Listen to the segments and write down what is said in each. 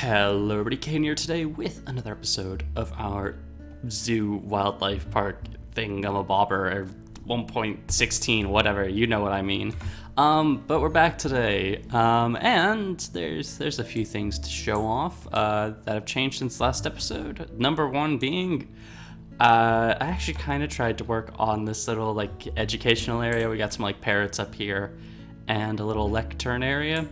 Hello everybody, Kane here today with another episode of our zoo wildlife park thingamabobber, or 1.16, whatever, you know what I mean. But we're back today, and there's a few things to show off that have changed since last episode. Number one being, I actually kind of tried to work on this little like educational area. We got some like parrots up here and a little lectern area.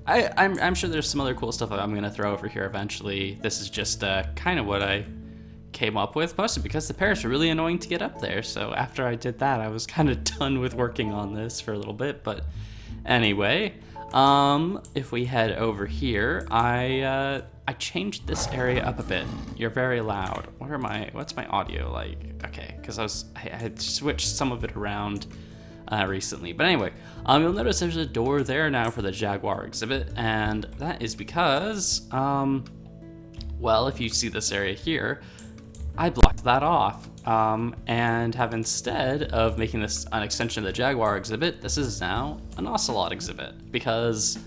I'm sure there's some other cool stuff I'm going to throw over here eventually. This is just kind of what I came up with, mostly because the parrots are really annoying to get up there. So after I did that, I was kind of done with working on this for a little bit. But anyway, if we head over here, I changed this area up a bit. You're very loud. What's my audio like? Okay, because I had switched some of it around recently. But anyway, you'll notice there's a door there now for the jaguar exhibit, and that is because, well, if you see this area here, I blocked that off, and have instead of making this an extension of the jaguar exhibit, this is now an ocelot exhibit, because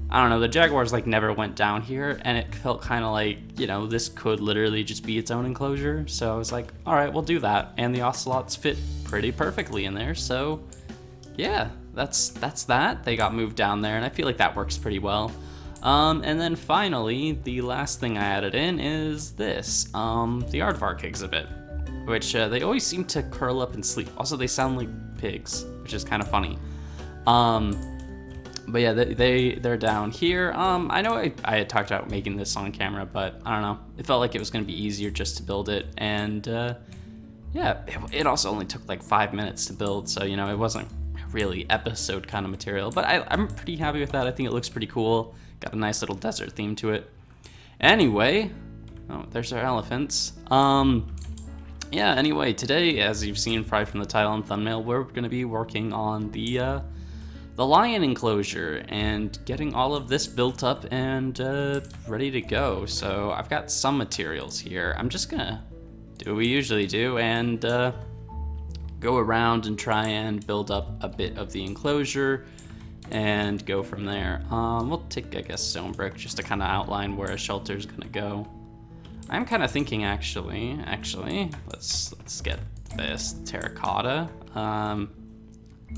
I don't know, the jaguars like never went down here, and it felt kind of like, you know, this could literally just be its own enclosure. So I was like, all right, we'll do that. And the ocelots fit pretty perfectly in there. So yeah, that's that. They got moved down there, and I feel like that works pretty well. And then finally, the last thing I added in is this, the Aardvark exhibit, which they always seem to curl up and sleep. Also, they sound like pigs, which is kind of funny. But yeah, they're down here. I know I had talked about making this on camera, but I don't know. It felt like it was going to be easier just to build it. And yeah, it also only took like 5 minutes to build. So, you know, it wasn't really episode kind of material. But I'm pretty happy with that. I think it looks pretty cool. Got a nice little desert theme to it. Anyway, oh, there's our elephants. Yeah, anyway, today, as you've seen probably from the title and thumbnail, we're going to be working on the lion enclosure and getting all of this built up and ready to go. So I've got some materials here. I'm just gonna do what we usually do and go around and try and build up a bit of the enclosure and go from there. We'll take, I guess, stone brick just to kind of outline where a shelter is gonna go. I'm kind of thinking actually, let's get this terracotta.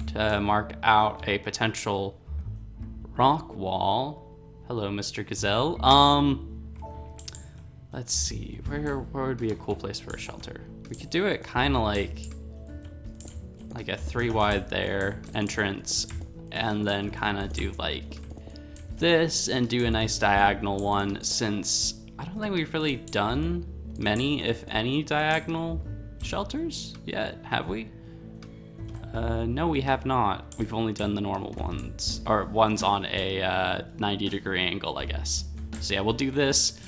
To mark out a potential rock wall. Hello, Mr. Gazelle. Let's see, where would be a cool place for a shelter? We could do it kind of like a 3 wide there entrance, and then kind of do like this and do a nice diagonal one, since I don't think we've really done many, if any, diagonal shelters yet, have we? No, we have not. We've only done the normal ones, or ones on a 90-degree angle, I guess. So yeah, we'll do this.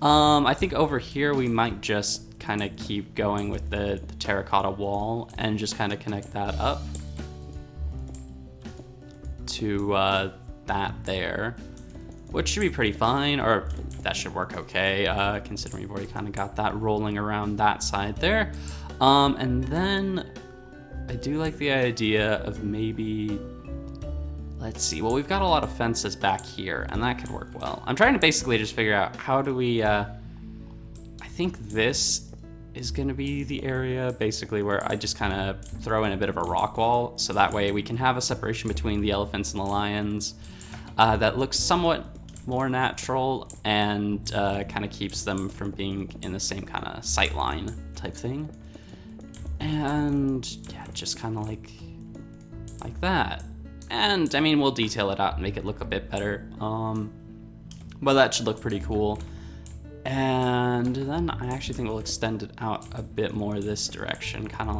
I think over here we might just kind of keep going with the terracotta wall and just kind of connect that up to that there, which should be pretty fine, or that should work okay, considering we've already kind of got that rolling around that side there. And then I do like the idea of maybe, let's see, well, we've got a lot of fences back here, and that could work well. I'm trying to basically just figure out how do we, I think this is going to be the area basically where I just kind of throw in a bit of a rock wall, so that way we can have a separation between the elephants and the lions that looks somewhat more natural and kind of keeps them from being in the same kind of sight line type thing. And yeah, just kind of like that. And I mean, we'll detail it out and make it look a bit better. But that should look pretty cool. And then I actually think we'll extend it out a bit more this direction, kind of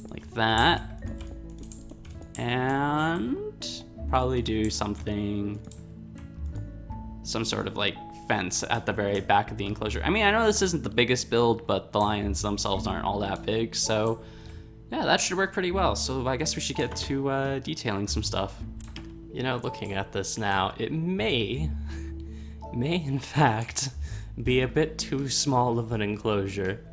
like that. And probably do some sort of like fence at the very back of the enclosure. I mean, I know this isn't the biggest build, but the lions themselves aren't all that big, so yeah, that should work pretty well. So I guess we should get to detailing some stuff. You know, looking at this now, it may in fact be a bit too small of an enclosure.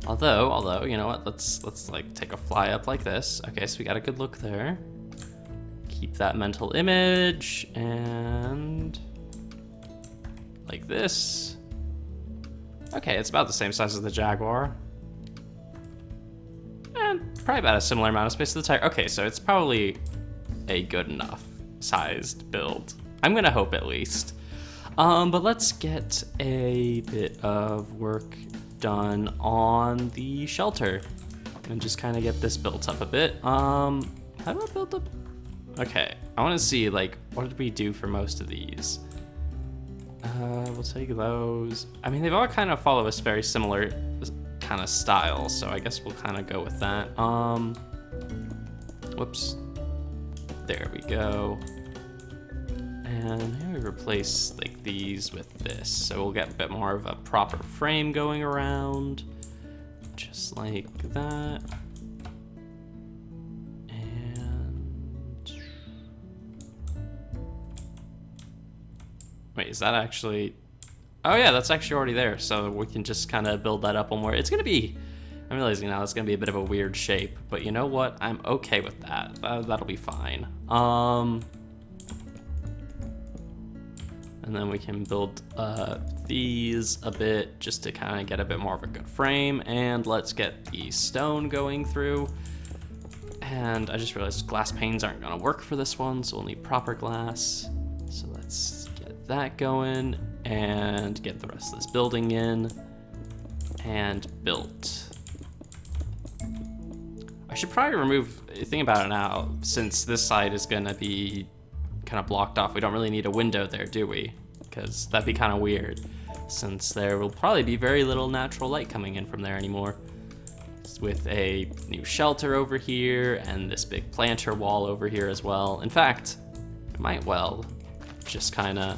Although, you know what, let's like take a fly up like this. Okay, so we got a good look there. Keep that mental image, and like this. Okay, it's about the same size as the Jaguar. And probably about a similar amount of space to the Tiger. Okay, so it's probably a good enough sized build. I'm gonna hope at least. But let's get a bit of work done on the shelter and just kind of get this built up a bit. How do I build up? Okay, I want to see, like, what did we do for most of these? We'll take those. I mean, they've all kind of follow us very similar kind of style, so I guess we'll kind of go with that. Whoops. There we go. And maybe replace like these with this, so we'll get a bit more of a proper frame going around, just like that. And wait, is that actually? Oh yeah, that's actually already there, so we can just kind of build that up one more. It's gonna be, I'm realizing now it's gonna be a bit of a weird shape, but you know what? I'm okay with that. That'll be fine. And then we can build these a bit just to kind of get a bit more of a good frame. And let's get the stone going through. And I just realized glass panes aren't gonna work for this one, so we'll need proper glass. So let's get that going and get the rest of this building in and built. I should probably remove, think about it now, since this side is gonna be kind of blocked off. We don't really need a window there, do we? Because that'd be kind of weird, since there will probably be very little natural light coming in from there anymore. With a new shelter over here and this big planter wall over here as well. In fact, I might well just kind of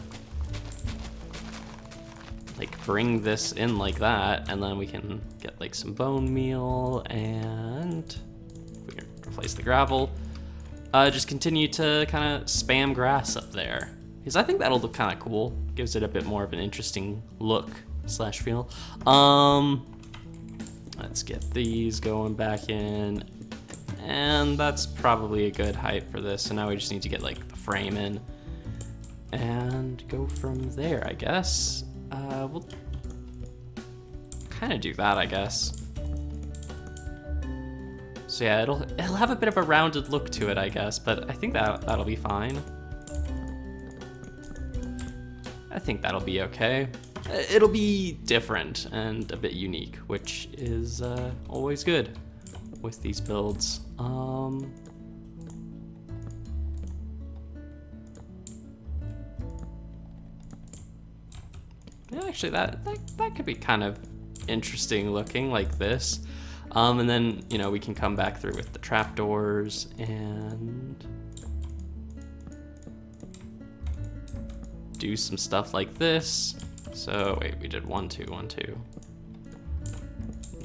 like bring this in like that, and then we can get like some bone meal, and we can replace the gravel. Just continue to kind of spam grass up there, because I think that'll look kind of cool. Gives it a bit more of an interesting look slash feel. Let's get these going back in, and that's probably a good height for this. So now we just need to get like the frame in and go from there, I guess. We'll kind of do that, I guess. So yeah, it'll have a bit of a rounded look to it, I guess, but I think that'll be fine. I think that'll be okay. It'll be different and a bit unique, which is always good with these builds. Yeah, actually, that could be kind of interesting looking, like this. And then, you know, we can come back through with the trapdoors and do some stuff like this. So wait, we did 1, 2, 1, 2,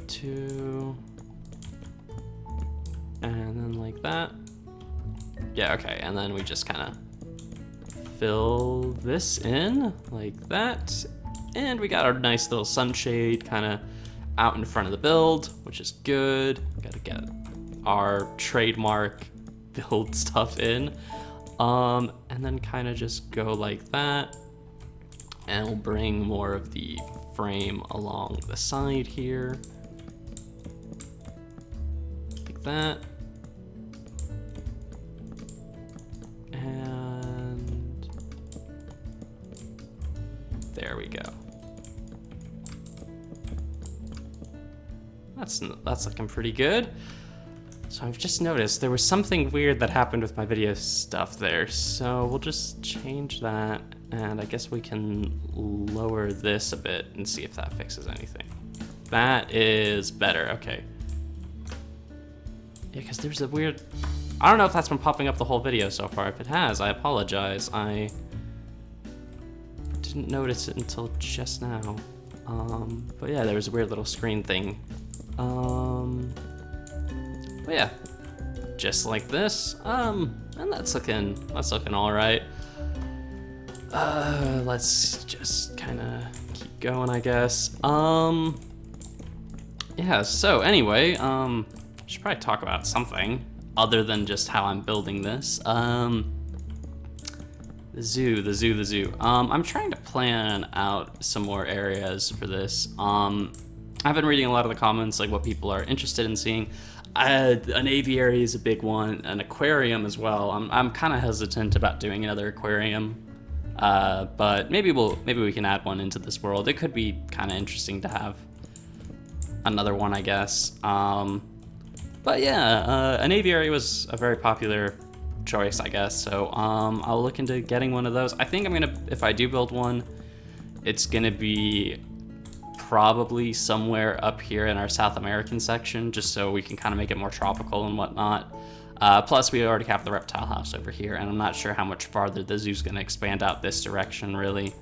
2, and then like that. Yeah, okay, and then we just kind of fill this in like that. And we got our nice little sunshade kind of out in front of the build, which is good. Gotta get our trademark build stuff in. And then kind of just go like that. And we'll bring more of the frame along the side here. Like that. And there we go. That's looking pretty good. So I've just noticed there was something weird that happened with my video stuff there. So we'll just change that, and I guess we can lower this a bit and see if that fixes anything. That is better, okay. Yeah, because there's a weird, I don't know if that's been popping up the whole video so far. If it has, I apologize. I didn't notice it until just now. But yeah, there was a weird little screen thing. But yeah, just like this, and that's looking all right. Let's just kind of keep going, I guess. Yeah, so anyway, should probably talk about something other than just how I'm building this. The zoo. I'm trying to plan out some more areas for this. I've been reading a lot of the comments, like what people are interested in seeing. An aviary is a big one, an aquarium as well. I'm kind of hesitant about doing another aquarium, but maybe we can add one into this world. It could be kind of interesting to have another one, I guess. But yeah, an aviary was a very popular choice, I guess. So I'll look into getting one of those. I think if I do build one, it's gonna be probably somewhere up here in our South American section, just so we can kind of make it more tropical and whatnot. Plus, we already have the reptile house over here, and I'm not sure how much farther the zoo's going to expand out this direction, really.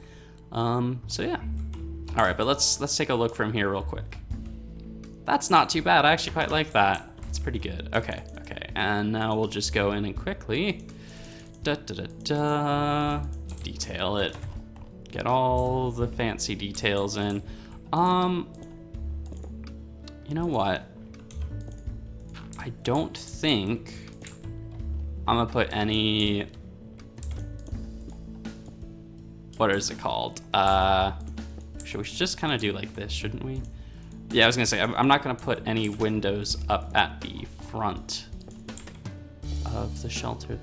So yeah. All right, but let's take a look from here real quick. That's not too bad. I actually quite like that. It's pretty good. Okay. And now we'll just go in and quickly detail it. Get all the fancy details in. You know what? I don't think I'm gonna put any, what is it called? We should just kind of do like this, shouldn't we? Yeah, I was gonna say, I'm not gonna put any windows up at the front of the shelter.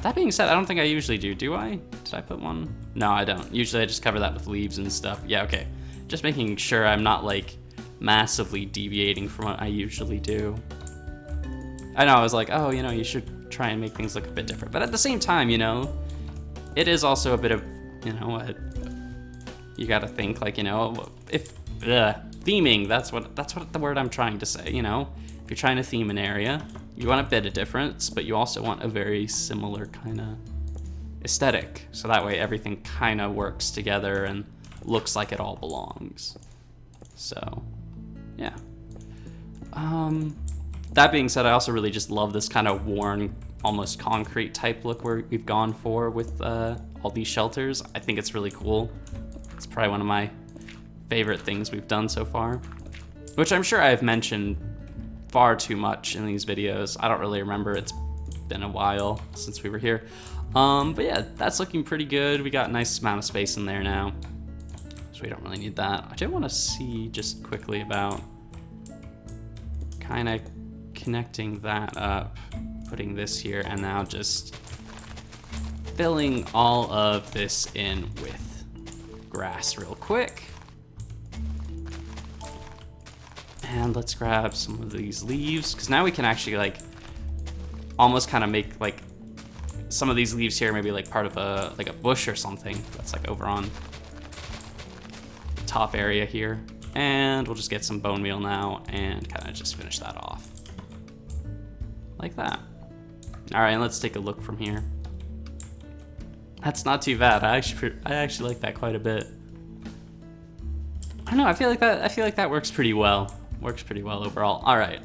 That being said, I don't think I usually do I? Did I put one? No, I don't. Usually I just cover that with leaves and stuff. Yeah, okay. Just making sure I'm not like massively deviating from what I usually do. I know, I was like, oh, you should try and make things look a bit different. But at the same time, it is also a bit of, you gotta think like, if, theming, that's what the word I'm trying to say, If you're trying to theme an area, you want a bit of difference, but you also want a very similar kind of aesthetic. So that way everything kind of works together and looks like it all belongs. So, yeah. That being said, I also really just love this kind of worn, almost concrete type look we've gone for with all these shelters. I think it's really cool. It's probably one of my favorite things we've done so far, which I'm sure I've mentioned far too much in these videos. I don't really remember. It's been a while since we were here. But yeah, that's looking pretty good. We got a nice amount of space in there now, so we don't really need that. I did want to see just quickly about kind of connecting that up, putting this here, and now just filling all of this in with grass real quick. And let's grab some of these leaves, because now we can actually like almost kind of make like some of these leaves here maybe like part of a bush or something that's like over on the top area here. And we'll just get some bone meal now and kind of just finish that off like that. All right, and let's take a look from here. That's not too bad. I actually like that quite a bit. I don't know, I feel like that works pretty well. Works pretty well overall. All right,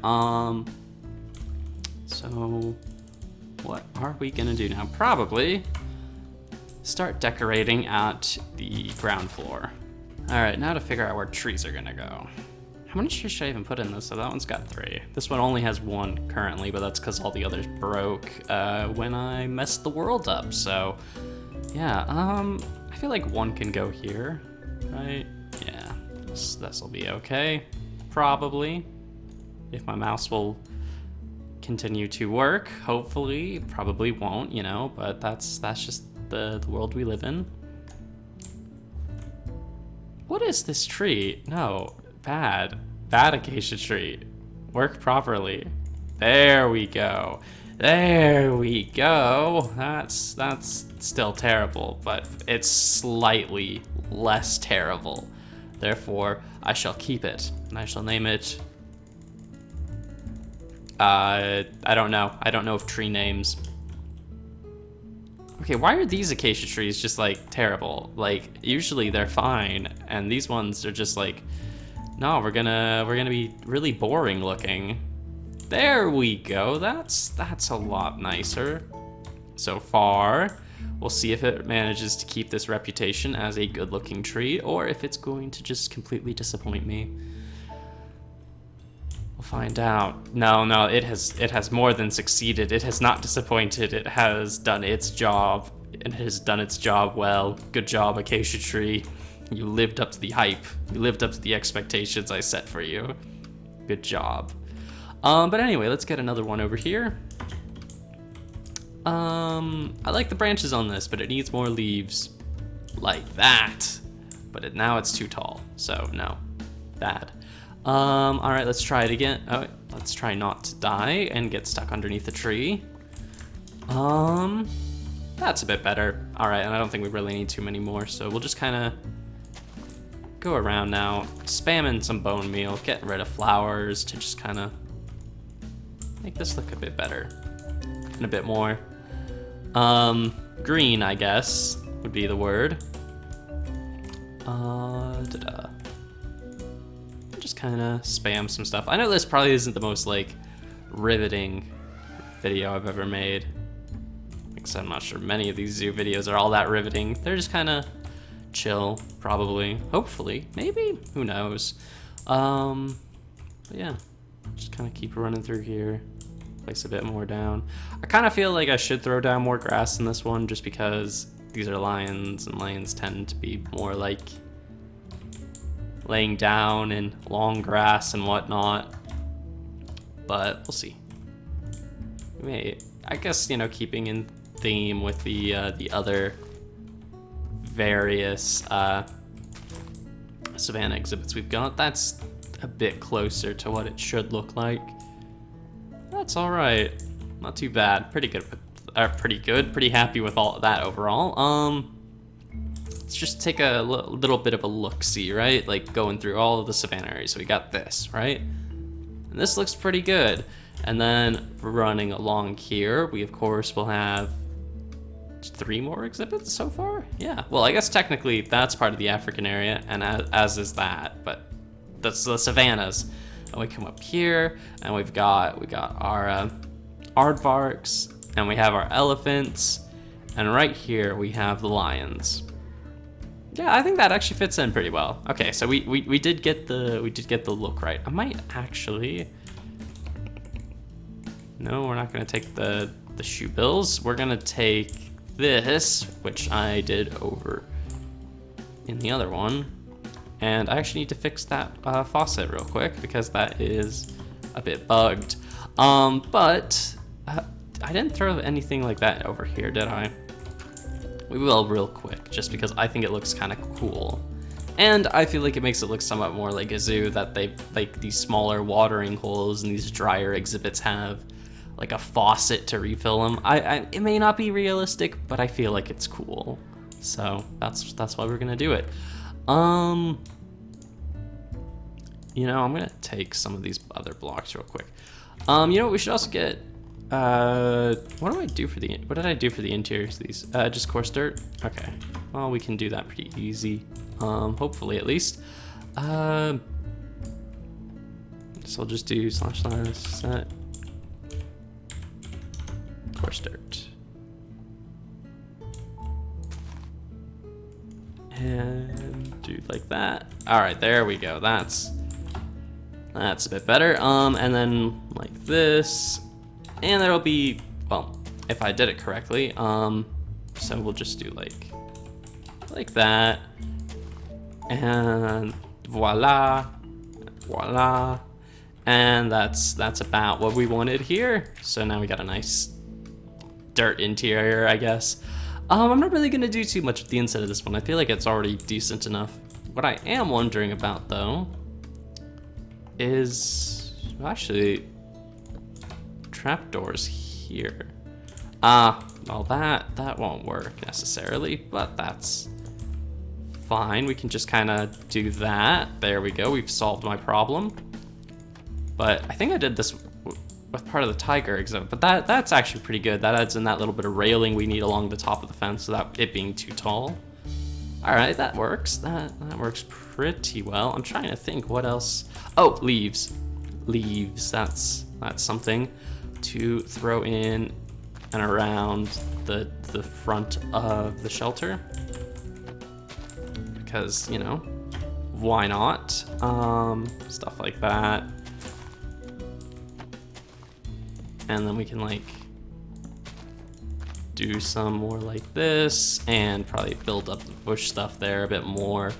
so what are we gonna do now? Probably start decorating at the ground floor. All right, now to figure out where trees are gonna go. How many trees should I even put in this? So that one's got 3. This one only has 1 currently, but that's because all the others broke when I messed the world up. So yeah, I feel like 1 can go here, right? Yeah, this'll be okay, probably, if my mouse will continue to work. Hopefully, probably won't, but that's just the world we live in. What is this tree? No, bad acacia tree. Work properly. There we go. There we go. That's still terrible, but it's slightly less terrible. Therefore, I shall keep it, and I shall name it. I don't know. I don't know of tree names. Okay, why are these acacia trees just like terrible? Like usually they're fine, and these ones are just like, no, we're gonna be really boring looking. There we go. That's a lot nicer so far. We'll see if it manages to keep this reputation as a good-looking tree, or if it's going to just completely disappoint me. We'll find out. No, it has more than succeeded. It has not disappointed. It has done its job. and it has done its job well. Good job, Acacia Tree. You lived up to the hype. You lived up to the expectations I set for you. Good job. But anyway, let's get another one over here. I like the branches on this, but it needs more leaves like that. But now it's too tall, so no, bad. All right, let's try it again. Oh, let's try not to die and get stuck underneath the tree. That's a bit better. All right, and I don't think we really need too many more, so we'll just kind of go around now, spamming some bone meal, getting rid of flowers to just kind of make this look a bit better and a bit more green, I guess would be the word. Just kind of spam some stuff. I know this probably isn't the most like riveting video I've ever made, because I'm not sure many of these zoo videos are all that riveting. They're just kind of chill, probably, hopefully, maybe, who knows. But yeah, just kind of keep running through here, place a bit more down. I kind of feel like I should throw down more grass in this one, just because these are lions, and lions tend to be more like laying down in long grass and whatnot. But we'll see. I guess, you know, keeping in theme with the other various savanna exhibits we've got, that's a bit closer to what it should look like. That's all right, not too bad. Pretty good. Pretty happy with all of that overall. Let's just take a little bit of a look-see, right? Like going through all of the savanna areas. So we got this, right? And this looks pretty good. And then running along here, we of course will have 3 more exhibits so far. Yeah. Well, I guess technically that's part of the African area, and as is that. But that's the savannas. And we come up here, and we got our aardvarks, and we have our elephants, and right here we have the lions. Yeah, I think that actually fits in pretty well. Okay, so we did get the look right. I might actually. No, we're not gonna take the shoe bills. We're gonna take this, which I did over in the other one, and I actually need to fix that faucet real quick because that is a bit bugged. But I didn't throw anything like that over here, did I? We will real quick, just because I think it looks kind of cool. And I feel like it makes it look somewhat more like a zoo, that they like these smaller watering holes and these drier exhibits have like a faucet to refill them. It may not be realistic, but I feel like it's cool. So that's why we're gonna do it. You know, I'm gonna take some of these other blocks real quick. You know what, we should also get, what did I do for the interiors of these? Just coarse dirt? Okay, well, we can do that pretty easy, hopefully at least. So I'll just do / set coarse dirt. And do like that. All right, there we go. That's a bit better. And then like this, and there'll be, well, if I did it correctly, so we'll just do like that, and voila, and that's about what we wanted here. So now we got a nice dirt interior, I guess. I'm not really gonna do too much with the inside of this one. I feel like it's already decent enough. What I am wondering about though is actually trapdoors here. Well, that won't work necessarily, but that's fine. We can just kind of do that. There we go. We've solved my problem. But I think I did this with part of the tiger exhibit, but that's actually pretty good. That adds in that little bit of railing we need along the top of the fence without it being too tall. All right, that works. That works pretty well. I'm trying to think what else. Oh, leaves. That's something to throw in and around the front of the shelter, because, you know, why not? Stuff like that. And then we can like do some more like this and probably build up the bush stuff there a bit more.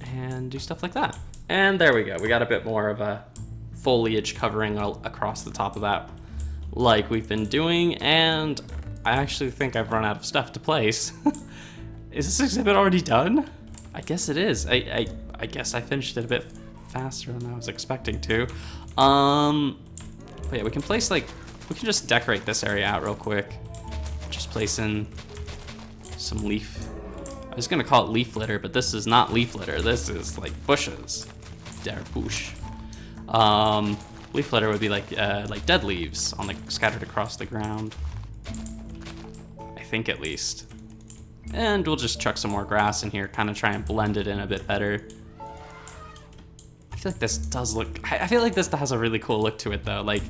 And do stuff like that. And there we go. We got a bit more of a foliage covering across the top of that like we've been doing. And I actually think I've run out of stuff to place. Is this exhibit already done? I guess it is. I guess I finished it a bit faster than I was expecting to. But yeah, we can place we can just decorate this area out real quick. Just place in some leaf. I was gonna call it leaf litter, but this is not leaf litter. This is like bushes. Der Bush. Leaf litter would be like dead leaves on scattered across the ground. I think at least. And we'll just chuck some more grass in here, kind of try and blend it in a bit better. I feel like this does look, I feel like this has a really cool look to it though. Like,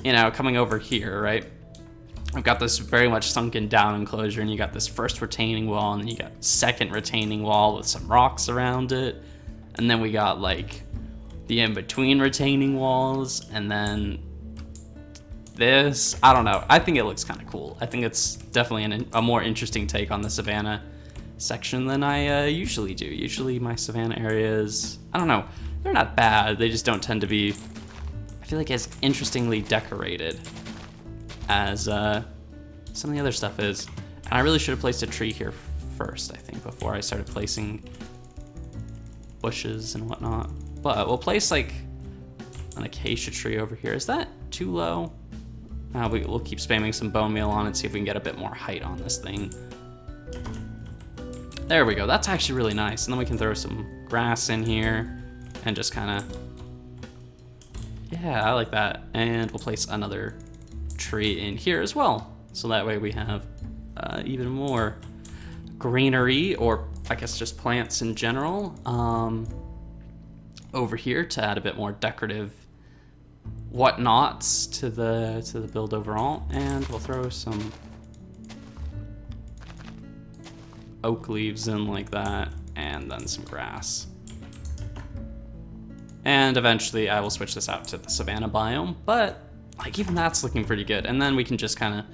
you know, coming over here, right? I've got this very much sunken down enclosure, and you got this first retaining wall, and then you got second retaining wall with some rocks around it. And then we got like the in-between retaining walls, and then this, I don't know. I think it looks kind of cool. I think it's definitely a more interesting take on the savanna section than I usually do. Usually my savanna areas, I don't know, they're not bad. They just don't tend to be, I feel like, as interestingly decorated as some of the other stuff is. And I really should have placed a tree here first, I think, before I started placing bushes and whatnot. But we'll place like an acacia tree over here. Is that too low? We'll keep spamming some bone meal on it, see if we can get a bit more height on this thing. There we go. That's actually really nice. And then we can throw some grass in here and just kind of, yeah, I like that. And we'll place another tree in here as well. So that way we have even more greenery, or I guess just plants in general, over here to add a bit more decorative whatnots to the build overall. And we'll throw some oak leaves in like that, and then some grass. And eventually I will switch this out to the savanna biome, but like even that's looking pretty good. And then we can just kind of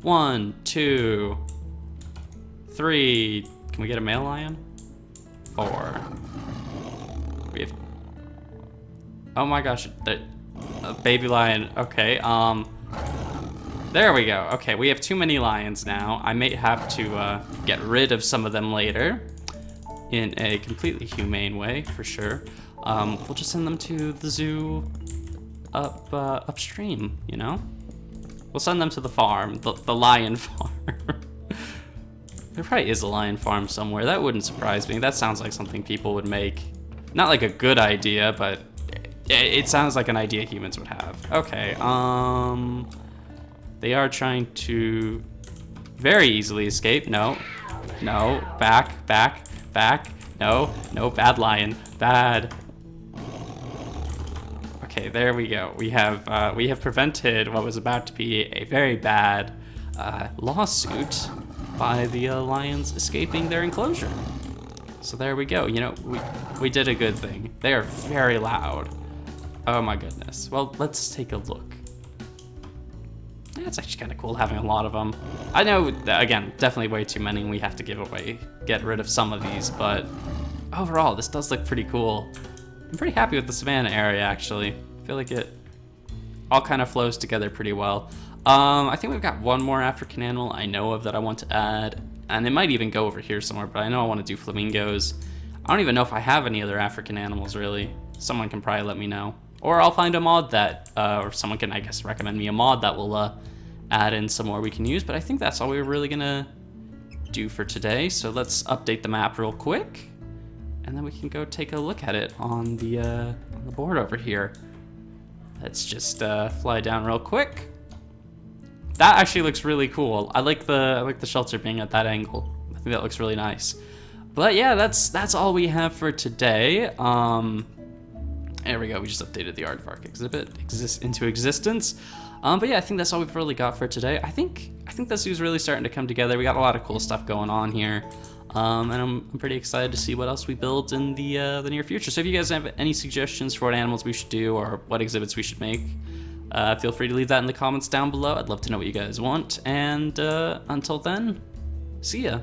1, 2, 3. Can we get a male lion? 4. We have, oh my gosh, a baby lion. Okay, there we go. Okay, we have too many lions now. I may have to get rid of some of them later in a completely humane way, for sure. We'll just send them to the zoo upstream, you know? We'll send them to the farm, the lion farm. There probably is a lion farm somewhere. That wouldn't surprise me. That sounds like something people would make. Not like a good idea, but it sounds like an idea humans would have. Okay, they are trying to very easily escape. No, back. No, bad lion, bad. Okay, there we go. We have prevented what was about to be a very bad lawsuit by the lions escaping their enclosure. So there we go. You know, we did a good thing. They are very loud. Oh my goodness. Well, let's take a look. Yeah, it's actually kind of cool having a lot of them. I know, again, definitely way too many, and we have to get rid of some of these, but overall, this does look pretty cool. I'm pretty happy with the savanna area, actually. I feel like it all kind of flows together pretty well. I think we've got one more African animal I know of that I want to add, and it might even go over here somewhere, but I know I want to do flamingos. I don't even know if I have any other African animals, really. Someone can probably let me know. Or I'll find a mod that, or someone can, I guess, recommend me a mod that will add in some more we can use, but I think that's all we're really gonna do for today. So let's update the map real quick, and then we can go take a look at it on the board over here. Let's just fly down real quick. That actually looks really cool. I like the shelter being at that angle. I think that looks really nice. But yeah, that's all we have for today. There we go. We just updated the Aardvark exhibit into existence. But yeah, I think that's all we've really got for today. I think the zoo's really starting to come together. We got a lot of cool stuff going on here. And I'm pretty excited to see what else we build in the near future. So if you guys have any suggestions for what animals we should do or what exhibits we should make, Feel free to leave that in the comments down below. I'd love to know what you guys want. And until then, see ya.